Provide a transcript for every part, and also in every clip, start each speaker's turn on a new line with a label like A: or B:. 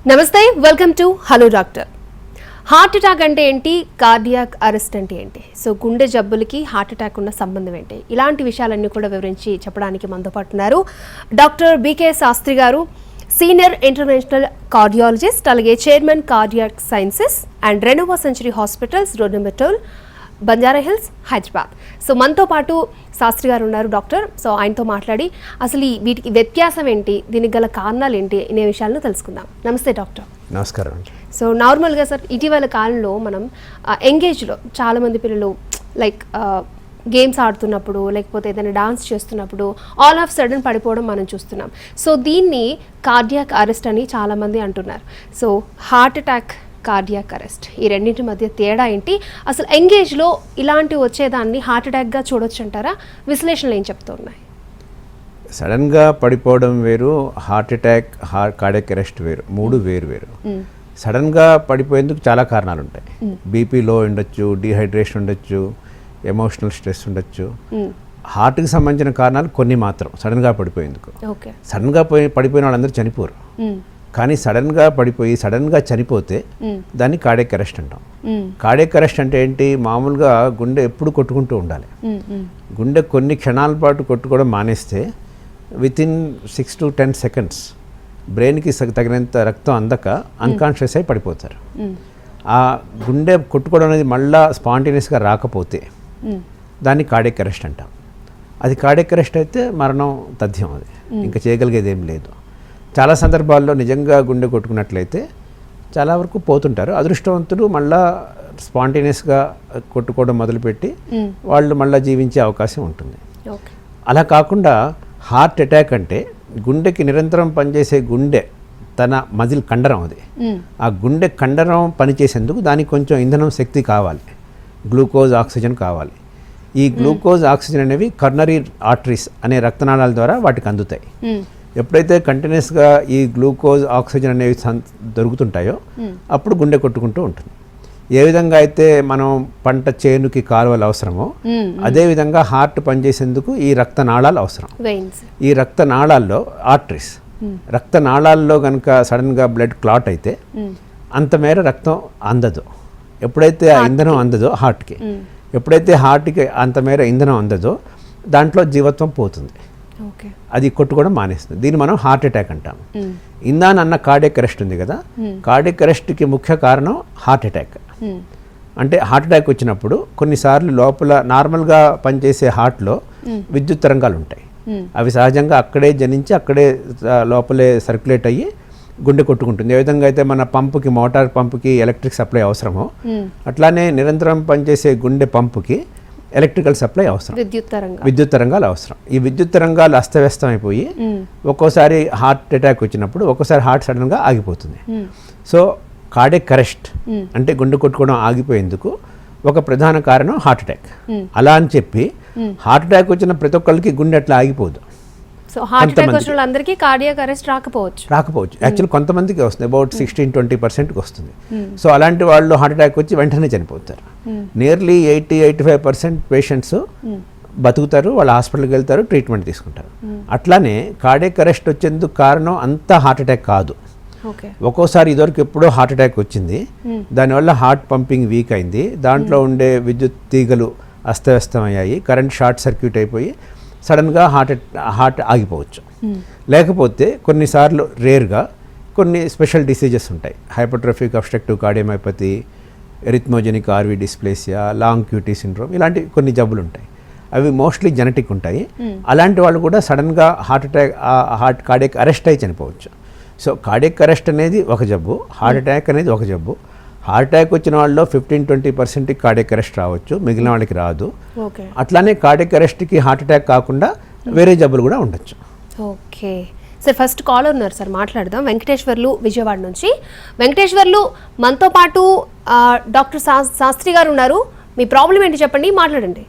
A: నమస్తే, welcome to hello doctor. Heart attack అంటే ఏంటి, కార్డియాక్ అరెస్ట్ అంటే ఏంటి, సో గుండె జబ్బులకి హార్ట్ అటాక్ ఉన్న సంబంధం ఏంటి, ఇలాంటి విషయాలన్నీ కూడా వివరించి చెప్పడానికి మనతో పాటు ఉన్నారు డాక్టర్ బికే శాస్త్రి గారు, సీనియర్ ఇంటర్వెన్షనల్ కార్డియాలజిస్ట్, అలాగే chairman cardiac sciences and Renova century hospitals, road number 12, Banjara hills, Hyderabad. So మనతో పాటు శాస్త్రి గారు ఉన్నారు డాక్టర్. సో ఆయనతో మాట్లాడి అసలు వీటికి వ్యత్యాసం ఏంటి, దీనికి గల కారణాలు ఏంటి అనే విషయాలను తెలుసుకుందాం. నమస్తే డాక్టర్.
B: నమస్కారం.
A: సో నార్మల్గా సార్, ఇటీవల కాలంలో మనం ఎంగేజ్లో చాలామంది పిల్లలు లైక్ గేమ్స్ ఆడుతున్నప్పుడు లేకపోతే ఏదైనా డాన్స్ చేస్తున్నప్పుడు ఆల్ ఆఫ్ సడన్ పడిపోవడం మనం చూస్తున్నాం. సో దీన్ని కార్డియాక్ అరెస్ట్ అని చాలామంది అంటున్నారు. So heart attack, cardiac arrest, ఈ రెండింటి మధ్య తేడా ఏంటి, అసలు ఎంగేజ్లో ఇలాంటివి వచ్చేదాన్ని హార్ట్ అటాక్గా చూడొచ్చు అంటారా? విశ్లేషణలు ఏం చెప్తున్నాయి?
B: సడన్గా పడిపోవడం వేరు, హార్ట్ అటాక్, కార్డియాక్ అరెస్ట్ వేరు, మూడు వేరు. సడన్గా పడిపోయేందుకు చాలా కారణాలు ఉంటాయి. బీపీ లో ఉండొచ్చు, డీహైడ్రేషన్ ఉండొచ్చు, ఎమోషనల్ స్ట్రెస్ ఉండొచ్చు. హార్ట్కి సంబంధించిన కారణాలు కొన్ని మాత్రం సడన్గా పడిపోయేందుకు. సడన్గా పడిపోయిన వాళ్ళందరూ చనిపోరు, కానీ సడన్గా పడిపోయి సడన్గా చనిపోతే దాన్ని కార్డియాక్ అరెస్ట్ అంటాం. కార్డియాక్ అరెస్ట్ అంటే ఏంటి, మామూలుగా గుండె ఎప్పుడు కొట్టుకుంటూ ఉండాలి. గుండె కొన్ని క్షణాల పాటు కొట్టుకోవడం మానేస్తే వితిన్ 6 to 10 seconds బ్రెయిన్కి తగినంత రక్తం అందక అన్కాన్షియస్ అయి పడిపోతారు. ఆ గుండె కొట్టుకోవడం అనేది మళ్ళా స్పాంటేనియస్గా రాకపోతే దాన్ని కార్డియాక్ అరెస్ట్ అంటాం. అది కార్డియాక్ అరెస్ట్ అయితే మరణం తథ్యం, అది ఇంకా చేయగలిగేది ఏం లేదు. చాలా సందర్భాల్లో నిజంగా గుండె కొట్టుకున్నట్లయితే చాలా వరకు పోతుంటారు. అదృష్టవంతులు మళ్ళా స్పాంటేనియస్గా కొట్టుకోవడం మొదలుపెట్టి వాళ్ళు మళ్ళీ జీవించే అవకాశం ఉంటుంది. అలా కాకుండా హార్ట్ అటాక్ అంటే గుండెకి నిరంతరం పనిచేసే గుండె తన మజిల్ కండరం, అది ఆ గుండె కండరం పనిచేసేందుకు దానికి కొంచెం ఇంధనం, శక్తి కావాలి, గ్లూకోజ్, ఆక్సిజన్ కావాలి. ఈ గ్లూకోజ్, ఆక్సిజన్ అనేవి కర్నరీ ఆర్టరీస్ అనే రక్తనాళాల ద్వారా వాటికి అందుతాయి. ఎప్పుడైతే కంటిన్యూస్గా ఈ గ్లూకోజ్, ఆక్సిజన్ అనేవి దొరుకుతుంటాయో అప్పుడు గుండె కొట్టుకుంటూ ఉంటుంది. ఏ విధంగా అయితే మనం పంట చేనుకి కాలువలు అవసరమో అదేవిధంగా హార్ట్ పనిచేసేందుకు ఈ రక్తనాళాలు అవసరం. ఈ రక్తనాళాల్లో ఆర్టరీస్, రక్తనాళాల్లో కనుక సడన్గా బ్లడ్ క్లాట్ అయితే అంత మేర రక్తం అందదు. ఎప్పుడైతే ఆ ఇంధనం అందదో హార్ట్కి, ఎప్పుడైతే హార్ట్కి అంత మేర ఇంధనం అందదో దాంట్లో జీవత్వం పోతుంది, అది కొట్టుకోవడం మానేస్తుంది. దీన్ని మనం హార్ట్ అటాక్ అంటాం. ఇందానన్న కార్డియాక్ అరెస్ట్ ఉంది కదా, కార్డియాక్ అరెస్ట్కి ముఖ్య కారణం హార్ట్ అటాక్. అంటే హార్ట్ అటాక్ వచ్చినప్పుడు కొన్నిసార్లు లోపల నార్మల్గా పనిచేసే హార్ట్లో విద్యుత్ తరంగాలు ఉంటాయి. అవి సహజంగా అక్కడే జనించి అక్కడే లోపలే సర్క్యులేట్ అయ్యి గుండె కొట్టుకుంటుంది. ఏ విధంగా అయితే మన పంపుకి, మోటార్ పంపుకి ఎలక్ట్రిక్ సప్లై అవసరమో అట్లానే నిరంతరం పనిచేసే గుండె పంపుకి ఎలక్ట్రికల్ సప్లై అవసరం, విద్యుత్ తరంగాలు అవసరం. ఈ విద్యుత్ తరంగాలు అస్తవ్యస్తం అయిపోయి ఒక్కోసారి హార్ట్ అటాక్ వచ్చినప్పుడు ఒక్కోసారి హార్ట్ సడన్గా ఆగిపోతుంది. సో కార్డియాక్ అరెస్ట్ అంటే గుండె కొట్టుకోవడం ఆగిపోయేందుకు ఒక ప్రధాన కారణం హార్ట్ అటాక్. అలా అని చెప్పి హార్ట్ అటాక్ వచ్చిన ప్రతి ఒక్కరికి గుండె అట్లా ఆగిపోదు.
A: సో హార్ట్ అటాక్ వచ్చిన వాళ్ళందరికీ కార్డియాక్ అరెస్ట్ రాకపోవచ్చు.
B: యాక్చువల్ కొంతమందికి వస్తుంది, అబౌట్ 16-20% వస్తుంది. సో అలాంటి వాళ్ళు హార్ట్ అటాక్ వచ్చి వెంటనే చనిపోతారు. నియర్లీ 80-85% పేషెంట్స్ బతుకుతారు, వాళ్ళు హాస్పిటల్కి వెళ్తారు, ట్రీట్మెంట్ తీసుకుంటారు. అట్లానే కార్డియాక్ అరెస్ట్ వచ్చేందుకు కారణం అంతా హార్ట్ అటాక్ కాదు. ఒక్కోసారి ఇదివరకు ఎప్పుడో హార్ట్ అటాక్ వచ్చింది, దానివల్ల హార్ట్ పంపింగ్ వీక్ అయింది, దాంట్లో ఉండే విద్యుత్ తీగలు అస్తవ్యస్తం అయ్యాయి, కరెంట్ షార్ట్ సర్క్యూట్ అయిపోయి సడన్గా హార్ట్ ఆగిపోవచ్చు. లేకపోతే కొన్నిసార్లు రేర్గా కొన్ని స్పెషల్ డిసీజెస్ ఉంటాయి, hypertrophic obstructive cardiomyopathy, arrhythmogenic RV dysplasia, long QT syndrome, ఇలాంటి కొన్ని జబ్బులు ఉంటాయి. అవి మోస్ట్లీ జెనెటిక్ ఉంటాయి. అలాంటి వాళ్ళు కూడా సడన్గా కార్డియాక్ అరెస్ట్ అయి చనిపోవచ్చు. సో కార్డియాక్ అరెస్ట్ అనేది ఒక జబ్బు, హార్ట్ అటాక్ అనేది ఒక జబ్బు. హార్ట్ అటాక్ వచ్చిన వాళ్ళలో 15-20% కార్డియాక్ అరెస్ట్ రావచ్చు, మిగిలిన వాళ్ళకి రాదు. అట్లానే కార్డియాక్ అరెస్ట్కి హార్ట్ అటాక్ కాకుండా వేరే జబ్బులు కూడా ఉండొచ్చు.
A: ఓకే సార్, ఫస్ట్ కాలర్ ఉన్నారు సార్, మాట్లాడదాం. వెంకటేశ్వర్లు, విజయవాడ నుంచి. వెంకటేశ్వర్లు, మనతో పాటు డాక్టర్ శాస్త్రి గారు ఉన్నారు. మీ ప్రాబ్లం ఏంటి చెప్పండి, మాట్లాడండి.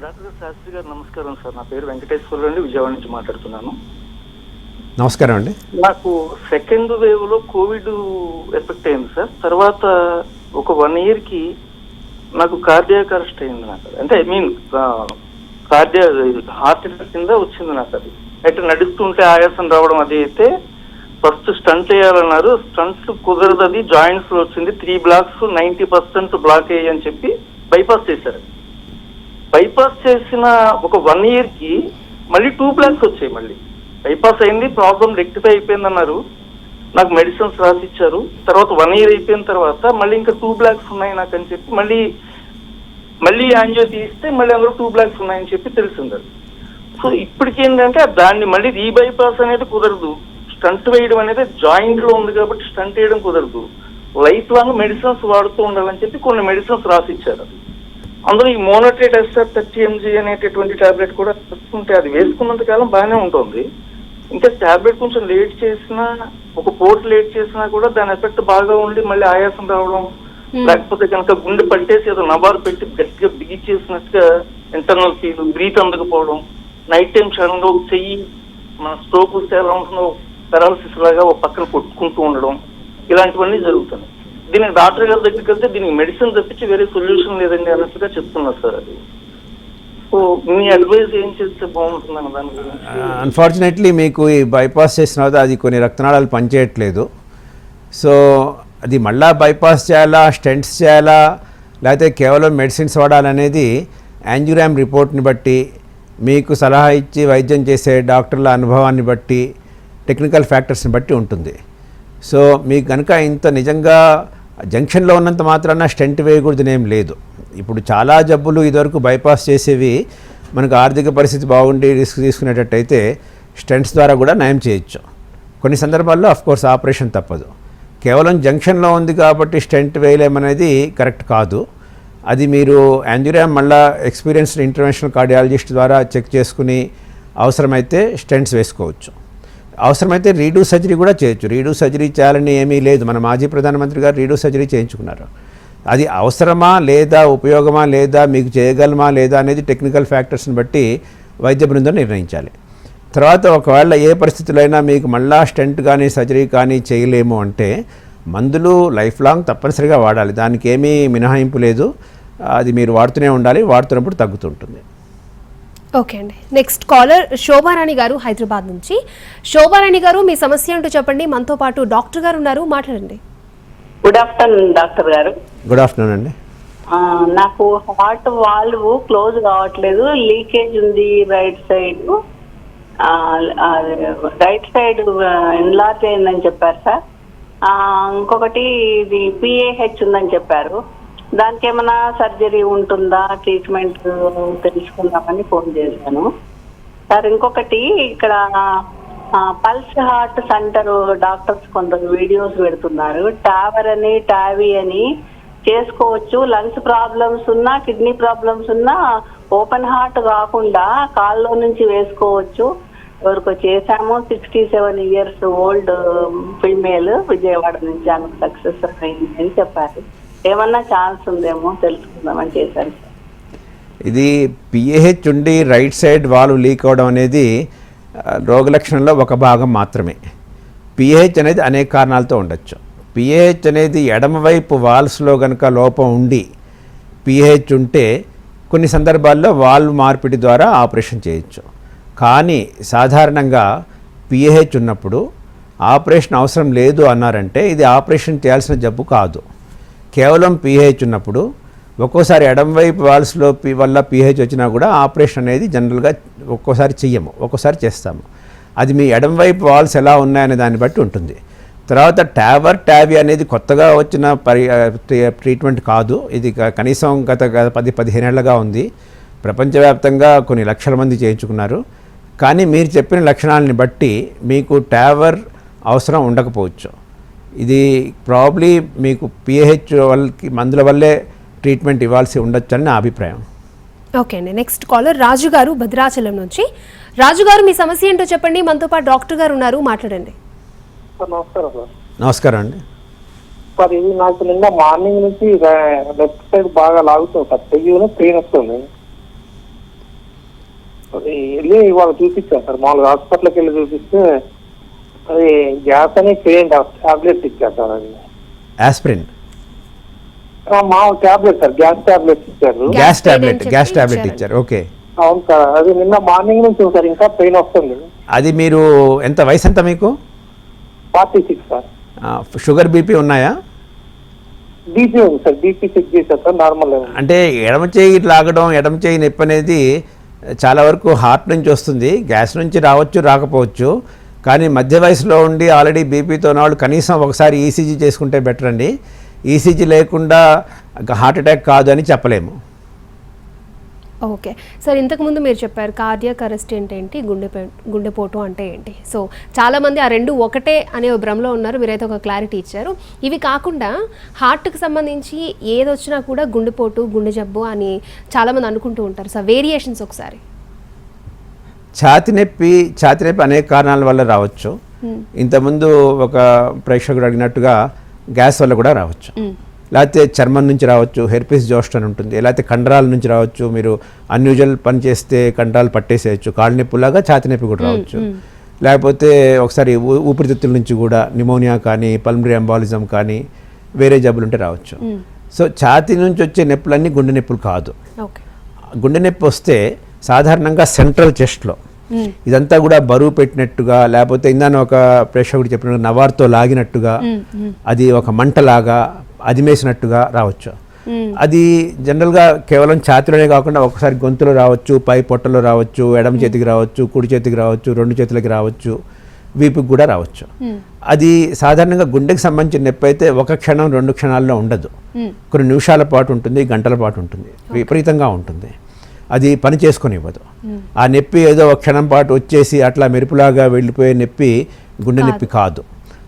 C: డాక్టర్ శాస్త్రి గారు నమస్కారం సార్, నా పేరు వెంకటేశ్వర్లు అండి, విజయవాడ నుంచి మాట్లాడుతున్నాను.
B: నమస్కారం అండి.
C: నాకు సెకండ్ వేవ్ లో కోవిడ్ ఎఫెక్ట్ అయింది సార్. తర్వాత ఒక 1 year కి నాకు కార్డియాక్ అరెస్ట్ అయింది. నాకు అంటే ఐ మీన్ హార్ట్ అటాక్ కింద వచ్చింది నాకు. అది అయితే నడుస్తుంటే ఆయాసం రావడం అది అయితే ఫస్ట్ స్టంట్ వేయాలన్నారు. స్టంట్స్ కుదరదు, అది జాయింట్స్ లో వచ్చింది. 3 బ్లాక్స్ 90% బ్లాక్ అయ్యని చెప్పి బైపాస్ చేశారు. బైపాస్ చేసిన ఒక 1 year కి మళ్ళీ 2 బ్లాక్స్ వచ్చాయి. మళ్ళీ బైపాస్ అయింది, ప్రాబ్లం రెక్టిఫై అయిపోయింది అన్నారు. నాకు మెడిసిన్స్ రాసిచ్చారు. తర్వాత 1 year అయిపోయిన తర్వాత మళ్ళీ ఇంకా 2 బ్లాక్స్ ఉన్నాయి నాకు అని చెప్పి మళ్ళీ యాంజియో తీస్తే మళ్ళీ అందులో 2 బ్లాక్స్ ఉన్నాయని చెప్పి తెలిసింది. సో ఇప్పటికి ఏంటంటే దాన్ని మళ్ళీ రీబైపాస్ అనేది కుదరదు. స్టంట్ వేయడం అనేది జాయింట్ లో ఉంది కాబట్టి స్టంట్ వేయడం కుదరదు. లైఫ్ లాంగ్ మెడిసిన్స్ వాడుతూ ఉండాలని చెప్పి కొన్ని మెడిసిన్స్ రాసిచ్చారు. అందులో ఈ మోనోట్రేట్ ఎస్ఆర్ 30 mg అనేటటువంటి టాబ్లెట్ కూడా వేసుకుంటే అది వేసుకున్నంత కాలం బాగానే ఉంటుంది. ఇంకా టాబ్లెట్ కొంచెం లేట్ చేసినా, ఒక పూట లేట్ చేసినా కూడా దాని ఎఫెక్ట్ బాగా ఉండి మళ్ళీ ఆయాసం రావడం, లేకపోతే కనుక గుండె పట్టేసి ఏదో నబారు పెట్టి గట్టిగా బిగిచ్చేసినట్టుగా ఇంటర్నల్ ఫీల్, బ్రీత్ అందకపోవడం, నైట్ టైం సడన్ గా చెయ్యి మన స్ట్రోక్ వస్తే ఎలా ఉంటుందో పెరాలసిస్ లాగా ఒక పక్కన కొట్టుకుంటూ ఉండడం, ఇలాంటివన్నీ జరుగుతున్నాయి. దీనికి డాక్టర్ గారి దగ్గరికి వెళ్తే దీనికి మెడిసిన్ తప్పించి వేరే సొల్యూషన్ లేదండి అన్నట్టుగా చెప్తున్నారు సార్. అది సో మీ అడ్వైస్ ఏం చేస్తే బాగుంటుంది అన్న దాని గురించి.
B: అన్ఫార్చునేట్లీ మీకు ఈ బైపాస్ చేసిన తర్వాత అది కొన్ని రక్తనాళాలు పనిచేయట్లేదు. సో అది మళ్ళా బైపాస్ చేయాలా, స్టెంట్స్ చేయాలా, లేకపోతే కేవలం మెడిసిన్స్ వాడాలనేది యాంజియోగ్రామ్ రిపోర్ట్ని బట్టి, మీకు సలహా ఇచ్చి వైద్యం చేసే డాక్టర్ల అనుభవాన్ని బట్టి, టెక్నికల్ ఫ్యాక్టర్స్ని బట్టి ఉంటుంది. సో మీకు కనుక ఇంత నిజంగా జంక్షన్లో ఉన్నంత మాత్రాన స్టెంట్ వేయకూడదని ఏం లేదు. ఇప్పుడు చాలా జబ్బులు ఇదివరకు బైపాస్ చేసేవి మనకు ఆర్థిక పరిస్థితి బాగుండి రిస్క్ తీసుకునేటట్టయితే స్టెంట్స్ ద్వారా కూడా నయం చేయొచ్చు. కొన్ని సందర్భాల్లో అఫ్కోర్స్ ఆపరేషన్ తప్పదు. కేవలం జంక్షన్లో ఉంది కాబట్టి స్టెంట్ వేయలేమనేది కరెక్ట్ కాదు. అది మీరు యాంజియోగ్రామ్ మళ్ళీ ఎక్స్పీరియన్స్డ్ ఇంటర్వెన్షనల్ కార్డియాలజిస్ట్ ద్వారా చెక్ చేసుకుని అవసరమైతే స్టెంట్స్ వేసుకోవచ్చు. అవసరమైతే రీడూ సర్జరీ కూడా చేయొచ్చు. రీడూ సర్జరీ చేయాలని ఏమీ లేదు. మన మాజీ ప్రధానమంత్రి గారు రీడూ సర్జరీ చేయించుకున్నారు. అది అవసరమా లేదా, ఉపయోగమా లేదా, మీకు చేయగలమా లేదా అనేది టెక్నికల్ ఫ్యాక్టర్స్ని బట్టి వైద్య బృందం నిర్ణయించాలి. తర్వాత ఒకవేళ ఏ పరిస్థితుల్లో అయినా మీకు మళ్ళా స్టెంట్ కానీ సర్జరీ కానీ చేయలేము అంటే మందులు లైఫ్ లాంగ్ తప్పనిసరిగా వాడాలి. దానికి ఏమీ మినహాయింపు లేదు. అది మీరు వాడుతూనే ఉండాలి. వాడుతున్నప్పుడు తగ్గుతుంటుంది.
A: ఓకే అండి. నెక్స్ట్ కాలర్ శోభారాణి గారు హైదరాబాద్ నుంచి. శోభారాణి గారు, మీ సమస్య ఏంటో చెప్పండి. మనతో పాటు డాక్టర్ గారు ఉన్నారు, మాట్లాడండి.
D: గుడ్ ఆఫ్టర్నూన్ డాక్టర్ గారు.
B: గుడ్ ఆఫ్టర్నూన్ అండి.
D: నాకు హార్ట్ వాల్వ్ క్లోజ్ కావట్లేదు, లీకేజ్ ఉంది right side. Right side enlarge అయిందని చెప్పారు సార్. ఇంకొకటి ఇది PAH ఉందని చెప్పారు. దానికి ఏమైనా సర్జరీ ఉంటుందా, ట్రీట్మెంట్ తెలుసుకుందామని ఫోన్ చేశాను సార్. ఇంకొకటి ఇక్కడ పల్స్ హార్ట్ సెంటర్ డాక్టర్స్ కొందరు వీడియోస్ పెడుతున్నారు. టావర్ అని, టావీ అని చేసుకోవచ్చు. లంగ్స్ ప్రాబ్లమ్స్ ఉన్నా, కిడ్నీ ప్రాబ్లమ్స్ ఉన్నా ఓపెన్ హార్ట్ కాకుండా కాల్లో నుంచి వేసుకోవచ్చు. ఎవరికో చేశాము, 67 years ఓల్డ్ ఫీమేల్, విజయవాడ నుంచి ఆమె సక్సెస్ అయింది అని చెప్పారు. ఏమన్నా ఛాన్స్ ఉందేమో తెలుసుకుందామని చేశాను సార్.
B: ఇది PAH ఉండి రైట్ సైడ్ వాల్వ్ లీక్ అవడం అనేది రోగలక్షణంలో ఒక భాగం మాత్రమే. PAH అనేది అనేక కారణాలతో ఉండొచ్చు. PAH అనేది ఎడమవైపు వాల్వ్స్లో కనుక లోపం ఉండి PAH ఉంటే కొన్ని సందర్భాల్లో వాల్వ్ మార్పిడి ద్వారా ఆపరేషన్ చేయొచ్చు. కానీ సాధారణంగా PAH ఉన్నప్పుడు ఆపరేషన్ అవసరం లేదు అన్నారంటే ఇది ఆపరేషన్ చేయాల్సిన జబ్బు కాదు. కేవలం PAH ఉన్నప్పుడు ఒక్కోసారి ఎడమవైపు వాల్వ్స్లో వల్ల PAH వచ్చినా కూడా ఆపరేషన్ అనేది జనరల్గా ఒక్కోసారి చెయ్యము, ఒక్కోసారి చేస్తాము. అది మీ ఎడమవైపు వాల్వ్స్ ఎలా ఉన్నాయనే దాన్ని బట్టి ఉంటుంది. తర్వాత టావీ అనేది కొత్తగా వచ్చిన ట్రీట్మెంట్ కాదు. ఇది కనీసం గత 10-15 ఏళ్లుగా ఉంది. ప్రపంచవ్యాప్తంగా కొన్ని లక్షల మంది చేయించుకున్నారు. కానీ మీరు చెప్పిన లక్షణాలని బట్టి మీకు టావర్ అవసరం ఉండకపోవచ్చు. ఇది ప్రాబ్లీ మీకు PAH వాళ్ళకి మందుల వల్లే ట్రీట్మెంట్ ఇవ్వాల్సి ఉండొచ్చు అని నా అభిప్రాయం.
A: ఓకే అండి. నెక్స్ట్ కాలర్ రాజు గారు భద్రాచలం నుంచి. రాజు గారు, మీ సమస్య ఏంటో చెప్పండి. మనతో పాటు డాక్టర్ గారు ఉన్నారు, మాట్లాడండి.
E: నమస్కారం సార్.
B: నమస్కారం అండి.
E: సార్ ఇది నాకు నిన్న మార్నింగ్ నుంచి లెఫ్ట్ సైడ్ బాగా లాగుతుంది సార్, చెయ్యిలో పెయిన్ వస్తుంది. వెళ్ళి ఇవాళ చూపించాను సార్, మామూలుగా హాస్పిటల్కి వెళ్ళి చూపిస్తే అది గ్యాస్ అని పెయిన్ టాబ్లెట్ ఇచ్చారు సార్. అది
B: ఆస్పిరిన్
E: మామూలు టాబ్లెట్ సార్, గ్యాస్ టాబ్లెట్ ఇచ్చారు.
B: గ్యాస్ టాబ్లెట్ ఇచ్చారు. ఓకే,
E: అవును సార్. అది నిన్న మార్నింగ్ నుంచి సార్ ఇంకా పెయిన్ వస్తుంది.
B: అది మీరు ఎంత వయసు ఎంత మీకు?
E: 46 సార్.
B: షుగర్ బీపీ ఉన్నాయా?
E: బీపీ ఉంది సార్, బీపీ చెక్ చేశారు సార్, నార్మల్ లెవెల్.
B: అంటే ఎడమ చేయి లాగడం, ఎడమ చేయి నొప్పి అనేది చాలా వరకు హార్ట్ నుంచి వస్తుంది. గ్యాస్ నుంచి రావచ్చు, రాకపోవచ్చు. కానీ మధ్య వయసులో ఉండి ఆల్రెడీ బీపీతో ఉన్న వాళ్ళు కనీసం ఒకసారి ఈసీజీ చేసుకుంటే బెటర్ అండి. ఈసీజీ లేకుండా హార్ట్ అటాక్ కాదు అని చెప్పలేము.
A: ఓకే సార్, ఇంతకుముందు మీరు చెప్పారు కార్డియాక్ అరెస్ట్ ఏంటి, గుండెపోటు అంటే ఏంటి. సో చాలామంది ఆ రెండు ఒకటే అనే భ్రమలో ఉన్నారు, మీరైతే ఒక క్లారిటీ ఇచ్చారు. ఇవి కాకుండా హార్ట్కి సంబంధించి ఏదొచ్చినా కూడా గుండెపోటు, గుండె జబ్బు అని చాలామంది అనుకుంటూ ఉంటారు. సో వేరియేషన్స్ ఒకసారి.
B: ఛాతి నొప్పి అనేక కారణాల వల్ల రావచ్చు. ఇంతకుముందు ఒక ప్రేక్షకుడు అడిగినట్టుగా గ్యాస్ వల్ల కూడా రావచ్చు, లేకపోతే చర్మం నుంచి రావచ్చు, హెర్పిస్ జోస్టర్ అని ఉంటుంది, లేకపోతే కండరాల నుంచి రావచ్చు. మీరు అన్యూజువల్ పని చేస్తే కండరాలు పట్టేసేయచ్చు, కాళ్ళ నొప్పిలాగా ఛాతి నొప్పి కూడా రావచ్చు. లేకపోతే ఒకసారి ఊపిరితిత్తుల నుంచి కూడా నిమోనియా కానీ, పల్మనరీ ఎంబాలిజం కానీ, వేరే జబ్బులు ఉంటే రావచ్చు. సో ఛాతి నుంచి వచ్చే నొప్పులన్నీ గుండె నొప్పులు కాదు. గుండె నొప్పి వస్తే సాధారణంగా సెంట్రల్ చెస్ట్లో ఇదంతా కూడా బరువు పెట్టినట్టుగా, లేకపోతే ఇందాన ఒక ప్రేక్షకుడు చెప్పినట్టు నవార్తో లాగినట్టుగా, అది ఒక మంటలాగా అదిమేసినట్టుగా రావచ్చు. అది జనరల్గా కేవలం ఛాతిలోనే కాకుండా ఒకసారి గొంతులో రావచ్చు, పై పొట్టలో రావచ్చు, ఎడమ చేతికి రావచ్చు, కుడి చేతికి రావచ్చు, రెండు చేతులకి రావచ్చు, వీపుకి కూడా రావచ్చు. అది సాధారణంగా గుండెకి సంబంధించిన నొప్పి అయితే ఒక క్షణం 2 క్షణాల్లో ఉండదు, కొన్ని నిమిషాల పాటు ఉంటుంది, గంటల పాటు ఉంటుంది, విపరీతంగా ఉంటుంది. అది పని చేసుకొని ఇవ్వదు. ఆ నొప్పి ఏదో ఒక క్షణం పాటు వచ్చేసి అట్లా మెరుపులాగా వెళ్ళిపోయే నొప్పి గుండె నొప్పి కాదు.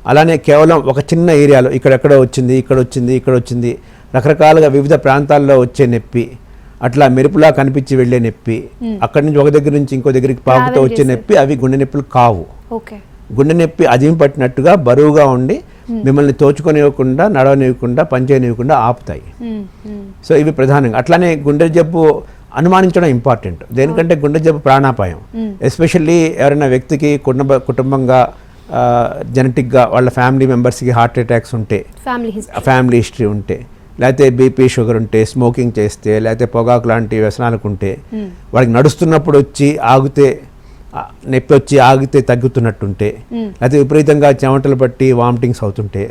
B: అలానే కేవలం ఒక చిన్న ఏరియాలో ఇక్కడెక్కడో వచ్చింది, ఇక్కడ వచ్చింది, రకరకాలుగా వివిధ ప్రాంతాల్లో వచ్చే నొప్పి, అట్లా మెరుపులా కనిపించి వెళ్ళే నొప్పి, అక్కడి నుంచి ఒక దగ్గర నుంచి ఇంకో దగ్గరికి పాకుతూ వచ్చే నొప్పి, అవి గుండె నొప్పులు కావు. గుండె నొప్పి అదిమి పట్టినట్టుగా బరువుగా ఉండి మిమ్మల్ని తోచుకొనివ్వకుండా, నడవనివ్వకుండా, పనిచేయనివ్వకుండా ఆపుతాయి. సో ఇవి ప్రధానంగా. అట్లానే గుండె జబ్బు అనుమానించడం ఇంపార్టెంట్. దేనికంటే గుండె జబ్బు ప్రాణాపాయం. ఎస్పెషల్లీ ఎవరైనా వ్యక్తికి కుటుంబంగా జెనెటిక్గా వాళ్ళ ఫ్యామిలీ మెంబర్స్కి హార్ట్ అటాక్స్ ఉంటే, ఫ్యామిలీ హిస్టరీ ఉంటే, లేకపోతే బీపీ షుగర్ ఉంటే, స్మోకింగ్ చేస్తే, లేకపోతే పొగాకు లాంటి వ్యసనాలకు ఉంటే, వాళ్ళకి నడుస్తున్నప్పుడు వచ్చి ఆగితే నొప్పి వచ్చి ఆగితే తగ్గుతున్నట్టుంటే, లేకపోతే విపరీతంగా చెమటలు పట్టి వామిటింగ్స్ అవుతుంటే,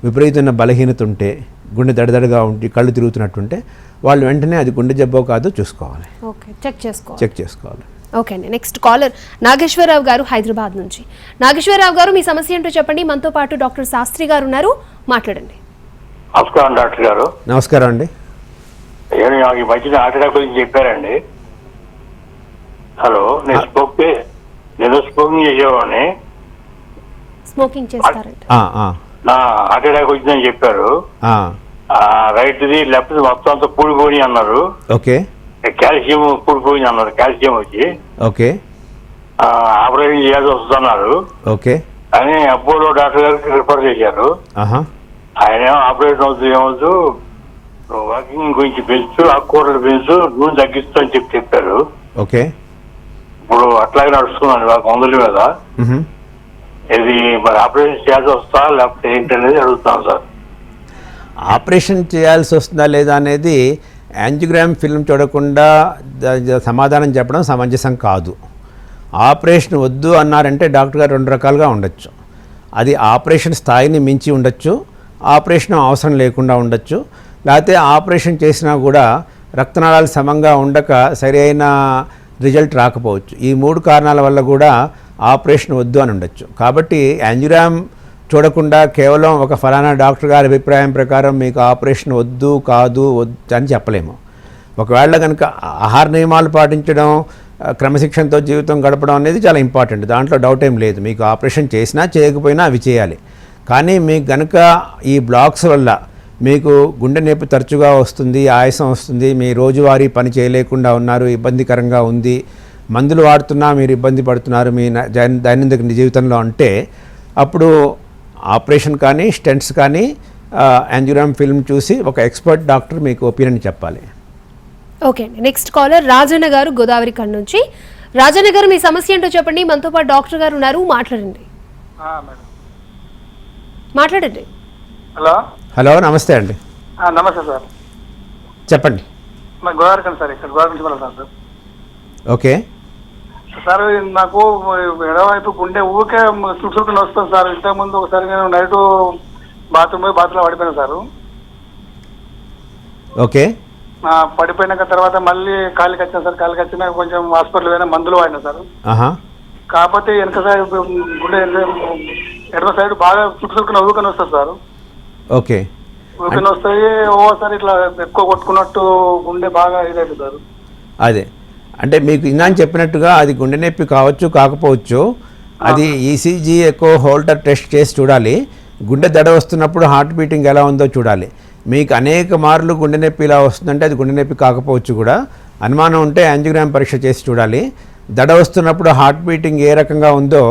B: విపరీతమైన బలహీనత ఉంటే, గుండె దడదడగా ఉండి కళ్ళు తిరుగుతున్నట్టుంటే, వాళ్ళు వెంటనే అది గుండె జబ్బో కాదో చూసుకోవాలి, చెక్ చేసుకోవాలి.
A: ఓకే అండి, నెక్స్ట్ కాలర్ నాగేశ్వరరావు గారు హైదరాబాద్ నుంచి. నాగేశ్వరరావు గారు, మీ సమస్య ఏంటో చెప్పండి. మనతో పాటు డాక్టర్ శాస్త్రి గారు ఉన్నారు, మాట్లాడండి.
F: నమస్కారం డాక్టర్ గారు.
B: నమస్కారం అండి.
F: ఈ మధ్యన హార్ట్ అటాక్ గురించి చెప్పారండి. హలో, నేను స్మోకింగ్ చేసేవాడిని.
A: స్మోకింగ్ చేస్తారంట.
F: హార్ట్ అటాక్ వచ్చిందని చెప్పారు. రైట్ది లెఫ్ట్ మొత్తం అంతా పూడిపోయి అన్నారు.
B: ఓకే.
F: కాల్షియం పూడిపోయింది అన్నారు, కాల్షియం వచ్చి.
B: ఓకే.
F: ఆపరేషన్ చేయాల్సి వస్తున్నారు.
B: ఓకే.
F: అని అపోలో డాక్టర్ గారికి రిఫర్ చేశారు. ఆయన ఆపరేషన్ అవుతుంది ఏమవుతూ వాకింగ్ గురించి పెంచు, ఆకుకూరలు పెంచు, నూనె తగ్గిస్తూ అని చెప్పారు.
B: ఓకే.
F: ఇప్పుడు అట్లాగే నడుస్తున్నాను మందుల మీద. ఇది మరి ఆపరేషన్ చేయాల్సి వస్తా లేకపోతే ఏంటనేది అడుగుతున్నాను సార్.
B: ఆపరేషన్ చేయాల్సి వస్తుందా లేదా అనేది యాంజియోగ్రామ్ ఫిల్మ్ చూడకుండా సమాధానం చెప్పడం సమంజసం కాదు. ఆపరేషన్ వద్దు అన్నారంటే డాక్టర్ గారు 2 రకాలుగా ఉండొచ్చు. అది ఆపరేషన్ స్థాయిని మించి ఉండొచ్చు, ఆపరేషన్ అవసరం లేకుండా ఉండొచ్చు, లేకపోతే ఆపరేషన్ చేసినా కూడా రక్తనాళాలు సమంగా ఉండక సరి అయిన రిజల్ట్ రాకపోవచ్చు. ఈ 3 కారణాల వల్ల కూడా ఆపరేషన్ వద్దు అని ఉండొచ్చు. కాబట్టి యాంజియోగ్రామ్ చూడకుండా కేవలం ఒక ఫలానా డాక్టర్ గారి అభిప్రాయం ప్రకారం మీకు ఆపరేషన్ వద్దు కాదు అని చెప్పలేము. ఒకవేళ కనుక ఆహార నియమాలు పాటించడం, క్రమశిక్షణతో జీవితం గడపడం అనేది చాలా ఇంపార్టెంట్, దాంట్లో డౌట్ ఏం లేదు. మీకు ఆపరేషన్ చేసినా చేయకపోయినా అవి చేయాలి. కానీ మీకు కనుక ఈ బ్లాక్స్ వల్ల మీకు గుండె నొప్పి తరచుగా వస్తుంది, ఆయాసం వస్తుంది, మీ రోజువారీ పని చేయలేకుండా ఉన్నారు, ఇబ్బందికరంగా ఉంది, మందులు వాడుతున్నా మీరు ఇబ్బంది పడుతున్నారు మీ దైనందిన జీవితంలో అంటే, అప్పుడు ఆపరేషన్ కానీ స్టెంట్స్ కానీ యాంజియోగ్రామ్ ఫిల్మ్ చూసి ఒక ఎక్స్పర్ట్ డాక్టర్ మీకు ఒపీనియన్ చెప్పాలి.
A: ఓకే అండి, నెక్స్ట్ కాలర్ రాజన్న గారు గోదావరి ఖండ్ నుంచి. రాజన్న గారు, మీ సమస్య ఏంటో చెప్పండి. మనతో పాటు డాక్టర్ గారు ఉన్నారు, మాట్లాడండి.
B: హలో, నమస్తే అండి.
E: నమస్తే సార్,
B: చెప్పండి.
E: గోదావరి సార్, ఇక్కడ గోదావరి నుంచి సార్.
B: ఓకే
G: సార్ నాకు ఎడవైపు గుండె ఊరికే చుట్టుకుని వస్తుంది సార్. ఇంతకుముందు ఒకసారి నేను నైట్ బాత్రూంలో పడిపోయాను సార్.
B: ఓకే.
G: పడిపోయినాక తర్వాత మళ్ళీ కాలికి వచ్చాను సార్. కాలికి వచ్చినాక కొంచెం హాస్పిటల్ పోయినా, మందులు వాడినా సార్. కాకపోతే వెనక సైడ్ గుండె ఎడమ సైడ్ బాగా చుట్టుకుని ఊరికని వస్తుంది సార్.
B: ఓకే.
G: ఊరికని వస్తాయి, ఓసారి ఇట్లా ఎక్కువ కొట్టుకున్నట్టు గుండె బాగా ఇదైతుంది సార్.
B: అదే అంటే మీకు ఇందాక చెప్పినట్టుగా అది గుండె నొప్పి కావచ్చు, కాకపోవచ్చు. అది ఈసీజీ ఎకో హోల్టర్ టెస్ట్ చేసి చూడాలి. గుండె దడ వస్తున్నప్పుడు హార్ట్ బీటింగ్ ఎలా ఉందో చూడాలి. మీకు అనేక మార్లు గుండె నొప్పి ఇలా వస్తుందంటే అది గుండె నొప్పి కాకపోవచ్చు కూడా. అనుమానం ఉంటే యాంజియోగ్రామ్ పరీక్ష చేసి చూడాలి. దడ వస్తున్నప్పుడు హార్ట్ బీటింగ్ ఏ రకంగా ఉందో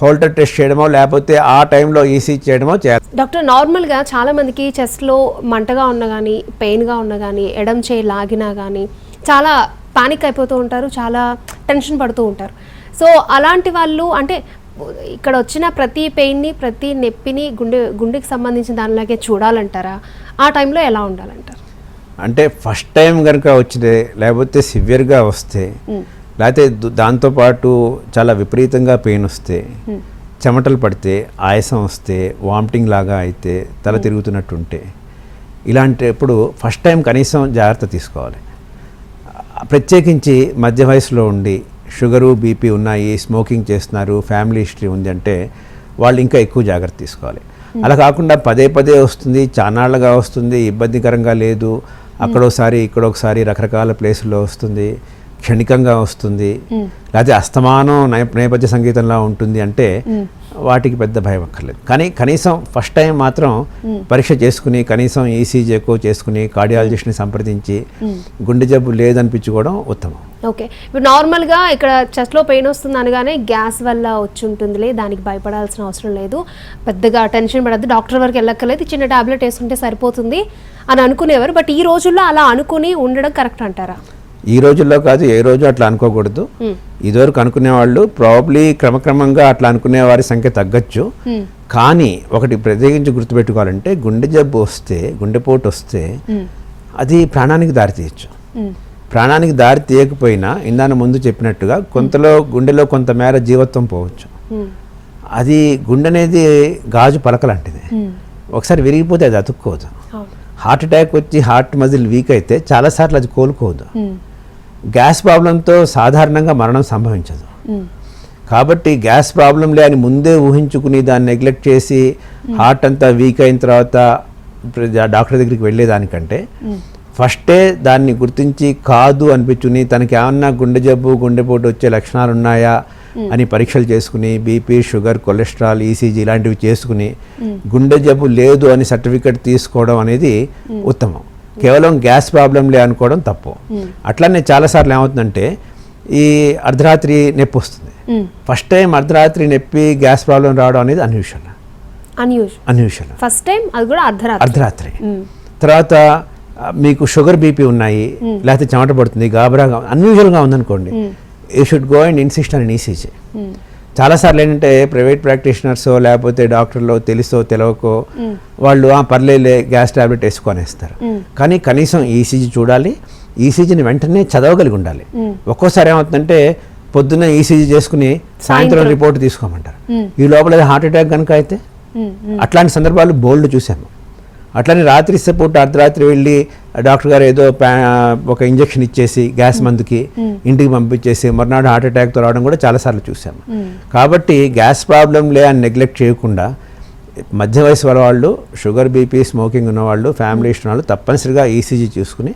B: హోల్టర్ టెస్ట్ చేయడమో లేకపోతే ఆ టైంలో ఈసీజీ చేయడమో చేయాలి.
A: డాక్టర్, నార్మల్గా చాలామందికి చెస్ట్లో మంటగా ఉన్నా కానీ, పెయిన్గా ఉన్నా కానీ, ఎడం చేయి లాగినా కానీ చాలా పానిక్ అయిపోతూ ఉంటారు, చాలా టెన్షన్ పడుతూ ఉంటారు. సో అలాంటి వాళ్ళు అంటే ఇక్కడ వచ్చిన ప్రతి పెయిన్ని, ప్రతి నొప్పిని గుండెకి సంబంధించిన దానిలాగే చూడాలంటారా? ఆ టైంలో ఎలా ఉండాలంటారు?
B: అంటే ఫస్ట్ టైం కనుక వచ్చితే, లేకపోతే సివియర్గా వస్తే, లేకపోతే దాంతోపాటు చాలా విపరీతంగా పెయిన్ వస్తే, చెమటలు పడితే, ఆయాసం వస్తే, వామిటింగ్ లాగా అయితే, తల తిరుగుతున్నట్టుంటే, ఇలాంటప్పుడు ఫస్ట్ టైం కనీసం జాగ్రత్త తీసుకోవాలి. ప్రత్యేకించి మధ్య వయసులో ఉండి షుగరు, బీపీ ఉన్నాయి, స్మోకింగ్ చేస్తున్నారు, ఫ్యామిలీ హిస్టరీ ఉంది అంటే వాళ్ళు ఇంకా ఎక్కువ జాగ్రత్త తీసుకోవాలి. అలా కాకుండా పదే పదే వస్తుంది, చానాళ్ళగా వస్తుంది, ఇబ్బందికరంగా లేదు, అక్కడోసారి ఇక్కడొకసారి రకరకాల ప్లేసుల్లో వస్తుంది, క్షణికంగా వస్తుంది, లేకపోతే అస్తమానం నేపథ్య సంగీతంలా ఉంటుంది అంటే వాటికి పెద్ద భయం అక్కర్లేదు. కానీ కనీసం ఫస్ట్ టైం మాత్రం పరీక్ష చేసుకుని, కనీసం ఈసీజీ ఎక్కువ చేసుకుని, కార్డియాలజిస్ట్ని సంప్రదించి గుండె జబ్బు లేదనిపించుకోవడం ఉత్తమం.
A: ఓకే. ఇప్పుడు నార్మల్గా ఇక్కడ చెస్ట్లో పెయిన్ వస్తుంది అనగానే గ్యాస్ వల్ల వచ్చి ఉంటుందిలే, దానికి భయపడాల్సిన అవసరం లేదు, పెద్దగా టెన్షన్ పడద్దు, డాక్టర్ వరకు వెళ్ళక్కర్లేదు, చిన్న టాబ్లెట్ వేసుకుంటే సరిపోతుంది అని అనుకునేవారు. బట్ ఈ రోజుల్లో అలా అనుకుని ఉండడం కరెక్ట్ అంటారా?
B: ఈ రోజుల్లో కాదు, ఏ రోజు అట్లా అనుకోకూడదు. ఇదివరకు అనుకునే వాళ్ళు ప్రాబ్లీ క్రమక్రమంగా అట్లా అనుకునే వారి సంఖ్య తగ్గచ్చు. కానీ ఒకటి ప్రత్యేకించి గుర్తుపెట్టుకోవాలంటే గుండె జబ్బు వస్తే, గుండెపోటు వస్తే అది ప్రాణానికి దారితీయచ్చు. ప్రాణానికి దారి తీయకపోయినా ఇందాక ముందు చెప్పినట్టుగా గుండెలో కొంత మేర జీవత్వం పోవచ్చు. అది గుండె అనేది గాజు పలకలాంటిది. ఒకసారి విరిగిపోతే అది అతుక్కోదు. హార్ట్ అటాక్ వచ్చి హార్ట్ మజిల్ వీక్ అయితే చాలాసార్లు అది కోలుకోదు. గ్యాస్ ప్రాబ్లంతో సాధారణంగా మరణం సంభవించదు. కాబట్టి గ్యాస్ ప్రాబ్లంలే అని ముందే ఊహించుకుని దాన్ని నెగ్లెక్ట్ చేసి హార్ట్ అంతా వీక్ అయిన తర్వాత డాక్టర్ దగ్గరికి వెళ్ళేదానికంటే ఫస్టే దాన్ని గుర్తించి కాదు అనిపించుకుని తనకి ఏమన్నా గుండె జబ్బు, గుండెపోటు వచ్చే లక్షణాలు ఉన్నాయా అని పరీక్షలు చేసుకుని బీపీ, షుగర్, కొలెస్ట్రాల్, ఈసీజీ ఇలాంటివి చేసుకుని గుండె జబ్బు లేదు అని సర్టిఫికెట్ తీసుకోవడం అనేది ఉత్తమం. కేవలం గ్యాస్ ప్రాబ్లంలే అనుకోవడం తప్పు. అట్లనే చాలాసార్లు ఏమవుతుందంటే ఈ అర్ధరాత్రి నొప్పి వస్తుంది. ఫస్ట్ టైం అర్ధరాత్రి నొప్పి, గ్యాస్ ప్రాబ్లం రావడం అనేది అన్యూజువల్.
A: ఫస్ట్ టైం అది కూడా
B: అర్ధరాత్రి. తర్వాత మీకు షుగర్, బీపీ ఉన్నాయి, లేకపోతే చెమట పడుతుంది, గాబరాగా అన్యూజువల్గా ఉందనుకోండి, you should go and insist on ECG. చాలాసార్లు ఏంటంటే ప్రైవేట్ ప్రాక్టీషనర్సో లేకపోతే డాక్టర్లో తెలుసో తెలియకో వాళ్ళు పర్లేలే గ్యాస్ టాబ్లెట్ వేసుకొనేస్తారు. కానీ కనీసం ఈసీజీ చూడాలి. ఈసీజీని వెంటనే చదవగలిగి ఉండాలి. ఒక్కోసారి ఏమవుతుందంటే పొద్దున్న ఈసీజీ చేసుకుని సాయంత్రం రిపోర్ట్ తీసుకోమంటారు. ఈ లోపల హార్ట్ అటాక్ కనుక అయితే అట్లాంటి సందర్భాలు బోల్డ్ చూసాము. అట్లనే రాత్రి పూట అర్ధరాత్రి వెళ్ళి డాక్టర్ గారు ఏదో ఒక ఇంజెక్షన్ ఇచ్చేసి గ్యాస్ మందుకి ఇంటికి పంపించేసి మర్నాడు హార్ట్ అటాక్తో రావడం కూడా చాలాసార్లు చూసాము. కాబట్టి గ్యాస్ ప్రాబ్లంలే అని నెగ్లెక్ట్ చేయకుండా మధ్య వయసు వాళ్ళు, షుగర్, బీపీ, స్మోకింగ్ ఉన్నవాళ్ళు, ఫ్యామిలీ హిస్టరీ వాళ్ళు తప్పనిసరిగా ఈసీజీ చూసుకుని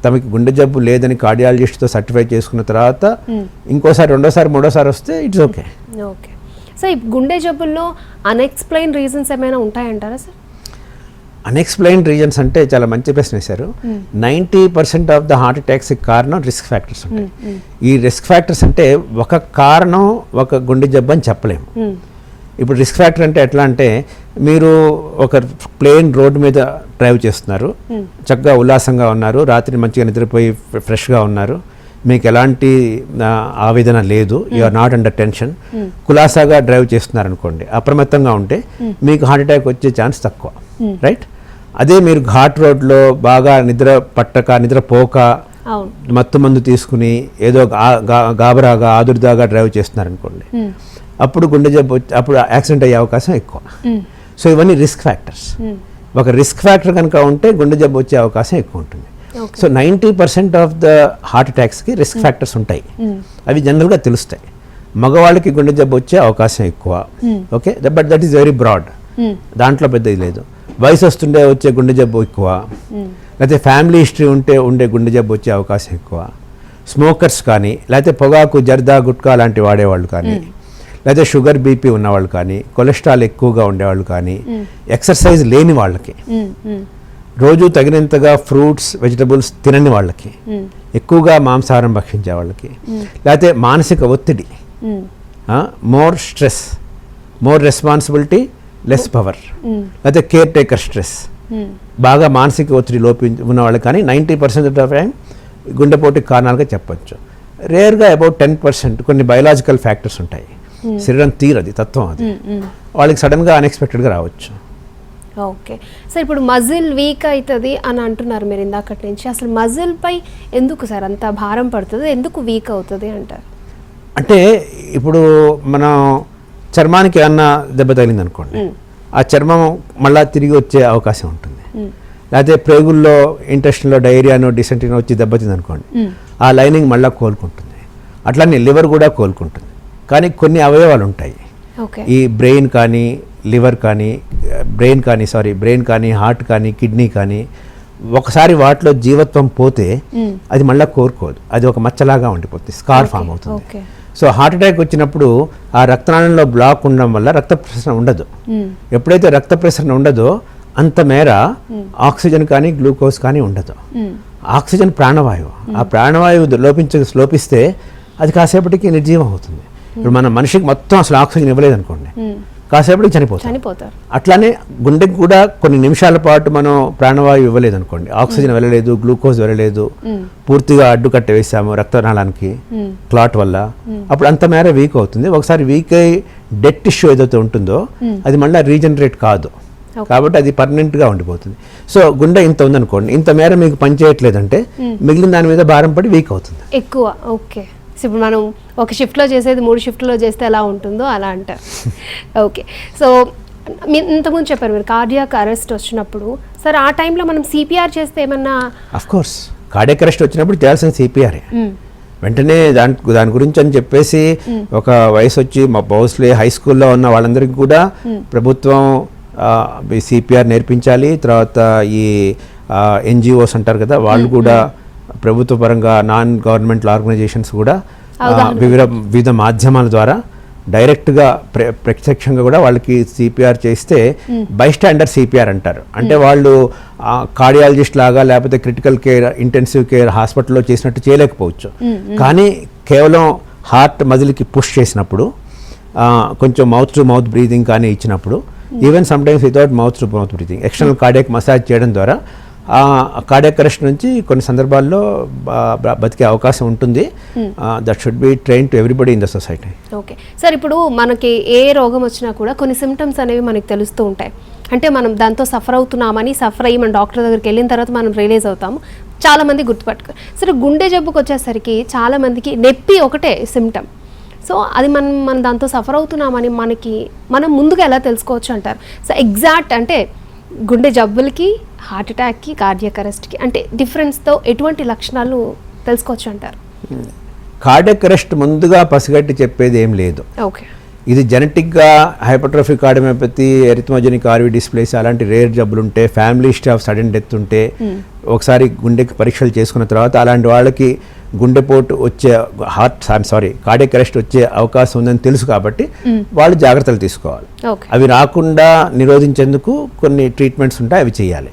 B: తమకి గుండె జబ్బు లేదని కార్డియాలజిస్ట్తో సర్టిఫై చేసుకున్న తర్వాత ఇంకోసారి, రెండోసారి, మూడోసారి వస్తే ఇట్స్ ఓకే.
A: ఓకే. సో ఈ గుండె జబ్బుల్లో అన్ఎక్స్ప్లెయిన్ రీజన్స్ ఏమైనా ఉంటాయంటారా సార్?
B: అన్ఎక్స్ప్లెయిన్డ్ రీజన్స్ అంటే చాలా మంచి ప్రశ్న వేశారు. 90% ఆఫ్ ద హార్ట్ అటాక్స్ కారణం రిస్క్ ఫ్యాక్టర్స్ ఉంటాయి. ఈ రిస్క్ ఫ్యాక్టర్స్ అంటే ఒక కారణం ఒక గుండె జబ్బు అని చెప్పలేము. ఇప్పుడు రిస్క్ ఫ్యాక్టర్ అంటే ఎట్లా అంటే మీరు ఒక ప్లేన్ రోడ్డు మీద డ్రైవ్ చేస్తున్నారు, చక్కగా ఉల్లాసంగా ఉన్నారు, రాత్రి మంచిగా నిద్రపోయి ఫ్రెష్గా ఉన్నారు, మీకు ఎలాంటి ఆవేదన లేదు, you are not under tension, కులాసాగా డ్రైవ్ చేస్తున్నారు అనుకోండి, అప్రమత్తంగా ఉంటే మీకు హార్ట్ అటాక్ వచ్చే ఛాన్స్ తక్కువ, రైట్? అదే మీరు ఘాట్ రోడ్లో బాగా నిద్రపోక
A: అవును.
B: మత్తు మందు తీసుకుని ఏదో గాబరాగా ఆదుర్దాగా డ్రైవ్ చేస్తున్నారనుకోండి, అప్పుడు గుండె జబ్బు అప్పుడు యాక్సిడెంట్ అయ్యే అవకాశం ఎక్కువ. సో ఇవన్నీ రిస్క్ ఫ్యాక్టర్స్. ఒక రిస్క్ ఫ్యాక్టర్ కనుక ఉంటే గుండె జబ్బు వచ్చే అవకాశం ఎక్కువ ఉంటుంది. సో 90% ఆఫ్ ద హార్ట్ అటాక్స్కి రిస్క్ ఫ్యాక్టర్స్ ఉంటాయి. అవి జనరల్గా తెలుస్తాయి. మగవాళ్ళకి గుండె జబ్బు వచ్చే అవకాశం ఎక్కువ. Okay, but that is very broad. దాంట్లో పెద్దది లేదు. వయసు వస్తుండే వచ్చే గుండె జబ్బు ఎక్కువ, లేకపోతే ఫ్యామిలీ హిస్టరీ ఉండే గుండె జబ్బు వచ్చే అవకాశం ఎక్కువ. స్మోకర్స్ కానీ, లేకపోతే పొగాకు, జర్దా, గుట్కా లాంటి వాడేవాళ్ళు కానీ, లేకపోతే షుగర్ బీపీ ఉన్నవాళ్ళు కానీ, కొలెస్ట్రాల్ ఎక్కువగా ఉండేవాళ్ళు కానీ, ఎక్సర్సైజ్ లేని వాళ్ళకి, రోజు తగినంతగా ఫ్రూట్స్ వెజిటబుల్స్ తినని వాళ్ళకి, ఎక్కువగా మాంసాహారం భక్షించే వాళ్ళకి, లేకపోతే మానసిక ఒత్తిడి, more stress, more responsibility, less power, లేకపోతే కేర్ టేకర్ స్ట్రెస్, బాగా మానసిక ఒత్తిడి ఉన్న వాళ్ళకి కానీ 90% ఆఫ్ ద టైం గుండెపోటుకి కారణాలుగా చెప్పచ్చు. రేర్గా అబౌట్ 10% కొన్ని బయలాజికల్ ఫ్యాక్టర్స్ ఉంటాయి. శరీరం తీరది తత్వం, అది వాళ్ళకి సడన్గా అన్ఎక్స్పెక్టెడ్గా రావచ్చు.
A: ఓకే సార్, ఇప్పుడు మజిల్ వీక్ అవుతుంది అని అంటున్నారు మీరు ఇందాకటి నుంచి. అసలు మజిల్ పై ఎందుకు సార్ అంత భారం పడుతుంది, ఎందుకు వీక్ అవుతుంది అంటారు?
B: అంటే ఇప్పుడు మనం చర్మానికి ఏమన్నా దెబ్బ తగిలింది అనుకోండి, ఆ చర్మం మళ్ళీ తిరిగి వచ్చే అవకాశం ఉంటుంది. లేకపోతే ప్రేగుల్లో ఇంటెస్టిన్లో డైరియానో డిసెంట్రీనో వచ్చి దెబ్బతింది అనుకోండి, ఆ లైనింగ్ మళ్ళీ కోలుకుంటుంది. అట్లానే లివర్ కూడా కోలుకుంటుంది. కానీ కొన్ని అవయవాలు ఉంటాయి, ఈ బ్రెయిన్ కానీ లివర్ కానీ బ్రెయిన్ కానీ హార్ట్ కానీ కిడ్నీ కానీ, ఒకసారి వాటిలో జీవత్వం పోతే అది మళ్ళీ కోరుకోదు. అది ఒక మచ్చలాగా ఉండిపోతుంది, స్కార్ ఫామ్ అవుతుంది. సో హార్ట్ అటాక్ వచ్చినప్పుడు ఆ రక్తనాళంలో బ్లాక్ ఉండడం వల్ల రక్త ప్రసరణ ఉండదు. ఎప్పుడైతే రక్త ప్రసరణ ఉండదో అంత మేర ఆక్సిజన్ కానీ గ్లూకోజ్ కానీ ఉండదు. ఆక్సిజన్ ప్రాణవాయువు, ఆ ప్రాణవాయువు లోపిస్తే అది కాసేపటికి నిర్జీవం అవుతుంది. ఇప్పుడు మన మనిషికి మొత్తం అసలు ఆక్సిజన్ ఇవ్వలేదు అనుకోండి, కాసేపటికి చనిపోతారు. అట్లానే గుండెకి కూడా కొన్ని నిమిషాల పాటు మనం ప్రాణవాయువు ఇవ్వలేదు అనుకోండి, ఆక్సిజన్ వెళ్ళలేదు, గ్లూకోజ్ వెళ్ళలేదు, పూర్తిగా అడ్డుకట్ట వేసాము రక్తనాళానికి క్లాట్ వల్ల, అప్పుడు అంత మేర వీక్ అవుతుంది. ఒకసారి వీక్ అయ్యి డెడ్ టిష్యూ ఏదైతే ఉంటుందో అది మళ్ళీ రీజనరేట్ కాదు, కాబట్టి అది పర్మనెంట్గా ఉండిపోతుంది. సో గుండె ఇంత ఉందనుకోండి, ఇంత మేర మీకు పనిచేయట్లేదంటే మిగిలిన దాని మీద భారం పడి వీక్ అవుతుంది
A: ఎక్కువ. ఓకే, ఇప్పుడు మనం ఒక షిఫ్ట్లో చేసేది 3 షిఫ్ట్లో చేస్తే ఎలా ఉంటుందో అలా అంటారు. ఓకే, సో ఇంతకుముందు చెప్పారు మీరు కార్డియాక్ అరెస్ట్ వచ్చినప్పుడు, సార్ ఆ టైంలో మనం సిపిఆర్ చేస్తే ఏమన్నా?
B: అఫ్ కోర్స్ కార్డియాక్ అరెస్ట్ వచ్చినప్పుడు చేయాల్సిన సిపిఆరే. వెంటనే దాని గురించి అని చెప్పేసి ఒక వయసు వచ్చి మా బౌస్లే హై స్కూల్లో ఉన్న వాళ్ళందరికీ కూడా ప్రభుత్వం సిపిఆర్ నేర్పించాలి. తర్వాత ఈ ఎన్జిఓస్ అంటారు కదా, వాళ్ళు కూడా ప్రభుత్వ పరంగా నాన్ గవర్నమెంటల్ ఆర్గనైజేషన్స్ కూడా వివిధ మాధ్యమాల ద్వారా డైరెక్ట్గా ప్రత్యక్షంగా కూడా వాళ్ళకి సిపిఆర్ చేస్తే బైస్టాండర్ సిపిఆర్ అంటారు. అంటే వాళ్ళు కార్డియాలజిస్ట్ లాగా లేకపోతే క్రిటికల్ కేర్ ఇంటెన్సివ్ కేర్ హాస్పిటల్లో చేసినట్టు చేయలేకపోవచ్చు, కానీ కేవలం హార్ట్ మజిల్కి పుష్ చేసినప్పుడు, కొంచెం మౌత్ టు మౌత్ బ్రీదింగ్ కానీ ఇచ్చినప్పుడు, even sometimes without mouth to mouth breathing, external cardiac massage చేయడం ద్వారా కార్డియాక్ అరెస్ట్ నుంచి కొన్ని సందర్భాల్లో బతికే అవకాశం ఉంటుంది. That should be train to everybody in the society.
A: Okay sir, ఇప్పుడు మనకి ఏ రోగం వచ్చినా కూడా కొన్ని సిమ్టమ్స్ అనేవి మనకి తెలుస్తూ ఉంటాయి. అంటే మనం దాంతో సఫర్ అవుతున్నామని సఫర్ అయ్యి మన డాక్టర్ దగ్గరికి వెళ్ళిన తర్వాత మనం రియలైజ్ అవుతాము. చాలామంది గుర్తుపట్టుకోరు. సరే, గుండె జబ్బుకి వచ్చేసరికి చాలామందికి నొప్పి ఒకటే సిమ్టమ్. సో అది మనం దాంతో సఫర్ అవుతున్నామని మనం ముందుగా ఎలా తెలుసుకోవచ్చు అంటారు? సో ఎగ్జాక్ట్ అంటే గుండె జబ్బులకి, హార్ట్ అటాక్కి, కార్డియాక్ అరెస్ట్కి అంటే డిఫరెన్స్తో ఎటువంటి లక్షణాలు తెలుసుకోవచ్చు అంటారు?
B: కార్డియాక్ అరెస్ట్ ముందుగా పసిగట్టి చెప్పేది ఏం లేదు.
A: ఓకే,
B: ఇది జెనెటిక్గా hypertrophic cardiomyopathy, arrhythmogenic RV displays అలాంటి రేర్ జబ్బులు ఉంటే, family history of sudden death ఉంటే, ఒకసారి గుండెకి పరీక్షలు చేసుకున్న తర్వాత అలాంటి వాళ్ళకి గుండెపోటు వచ్చే కార్డియాక్ అరెస్ట్ వచ్చే అవకాశం ఉందని తెలుసు కాబట్టి వాళ్ళు జాగ్రత్తలు తీసుకోవాలి. అవి రాకుండా నిరోధించేందుకు కొన్ని ట్రీట్మెంట్స్ ఉంటాయి, అవి చేయాలి.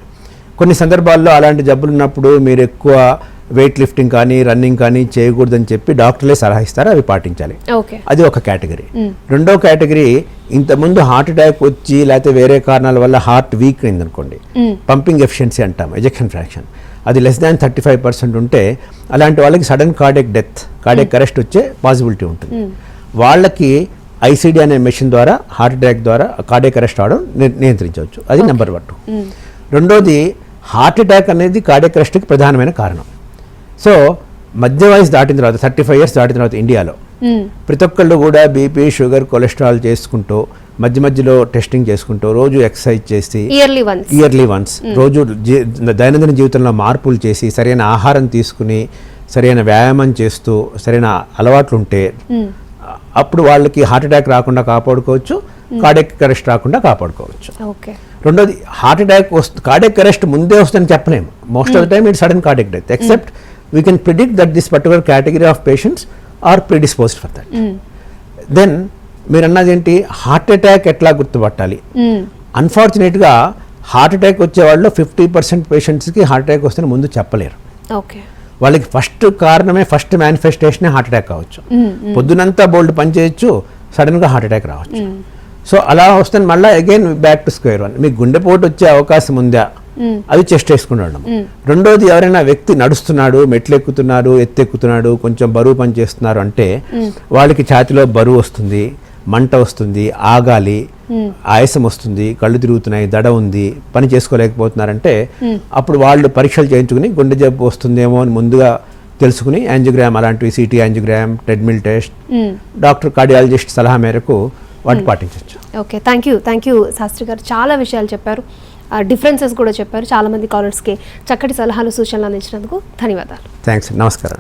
B: కొన్ని సందర్భాల్లో అలాంటి జబ్బులు ఉన్నప్పుడు మీరు ఎక్కువ వెయిట్ లిఫ్టింగ్ కానీ రన్నింగ్ కానీ చేయకూడదని చెప్పి డాక్టర్లే సలహా ఇస్తారు, అవి పాటించాలి. అది ఒక కేటగిరీ. రెండో కేటగిరీ, ఇంతకుముందు హార్ట్ అటాక్ వచ్చి లేకపోతే వేరే కారణాల వల్ల హార్ట్ వీక్ అయింది అనుకోండి, పంపింగ్ ఎఫిషియన్సీ అంటాం, ఎజెక్షన్ ఫ్రాక్షన్, అది లెస్ దాన్ 35% ఉంటే అలాంటి వాళ్ళకి సడన్ కార్డియాక్ అరెస్ట్ వచ్చే పాసిబిలిటీ ఉంటుంది. వాళ్ళకి ఐసీడీ అనే మెషిన్ ద్వారా హార్ట్ అటాక్ ద్వారా కార్డియాక్ అరెస్ట్ అవడం నియంత్రించవచ్చు. అది నెంబర్ 1. రెండోది, హార్ట్ అటాక్ అనేది కార్డియాక్ అరెస్ట్కి ప్రధానమైన కారణం. సో మధ్య వయసు దాటిన తర్వాత 35 years దాటిన తర్వాత ఇండియాలో ప్రతి ఒక్కళ్ళు కూడా బీపీ, షుగర్, కొలెస్ట్రాల్ చేసుకుంటూ మధ్య మధ్యలో టెస్టింగ్ చేసుకుంటూ రోజు ఎక్సర్సైజ్ చేసి ఇయర్లీ వన్స్ రోజు దైనందిన జీవితంలో మార్పులు చేసి సరైన ఆహారం తీసుకుని సరైన వ్యాయామం చేస్తూ సరైన అలవాట్లు ఉంటే అప్పుడు వాళ్ళకి హార్ట్ అటాక్ రాకుండా కాపాడుకోవచ్చు, కార్డియాక్ అరెస్ట్ రాకుండా కాపాడుకోవచ్చు. రెండోది హార్ట్ అటాక్ కార్డియాక్ అరెస్ట్ ముందే వస్తుందని చెప్పలేము. Most of the time it sudden cardiac death except we can predict that this particular category of patients are predisposed for that. Then మీరు అన్నది ఏంటి, హార్ట్ అటాక్ ఎట్లా గుర్తుపట్టాలి? అన్ఫార్చునేట్గా హార్ట్ అటాక్ వచ్చే వాళ్ళు 50% పేషెంట్స్కి హార్ట్ అటాక్ వస్తే ముందు చెప్పలేరు. వాళ్ళకి ఫస్ట్ కారణమే ఫస్ట్ మేనిఫెస్టేషనే హార్ట్ అటాక్ కావచ్చు. పొద్దునంతా బోల్డ్ పని చేయొచ్చు, సడన్గా హార్ట్ అటాక్ రావచ్చు. సో అలా వస్తే మళ్ళీ again back to square one. మీకు గుండెపోటు వచ్చే అవకాశం ఉందా, అది చెస్ట్ వేసుకుని ఉండడం. రెండోది ఎవరైనా వ్యక్తి నడుస్తున్నాడు, మెట్లు ఎక్కుతున్నాడు, ఎత్తెక్కుతున్నాడు, కొంచెం బరువు పని చేస్తున్నారు అంటే వాళ్ళకి ఛాతిలో బరువు వస్తుంది, మంట వస్తుంది, ఆగాలి, ఆయాసం వస్తుంది, కళ్ళు తిరుగుతున్నాయి, దడ ఉంది, పని చేసుకోలేకపోతున్నారంటే అప్పుడు వాళ్ళు పరీక్షలు చేయించుకుని గుండె జబ్బు వస్తుందేమో అని ముందుగా తెలుసుకుని యాంజియోగ్రామ్ అలాంటివి, city angiogram, treadmill test, doctor cardiologist సలహా మేరకు వాటి పాటించవచ్చు.
A: ఓకే, థ్యాంక్ యూ శాస్త్రి గారు. చాలా విషయాలు చెప్పారు, డిఫరెన్సెస్ కూడా చెప్పారు. చాలా మంది కాలర్స్కి చక్కటి సలహాలు సూచనలు అందించినందుకు ధన్యవాదాలు.
B: థ్యాంక్స్, నమస్కారం.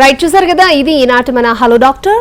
A: రైట్, చూసారు కదా, ఇది ఈనాటి మన హలో డాక్టర్.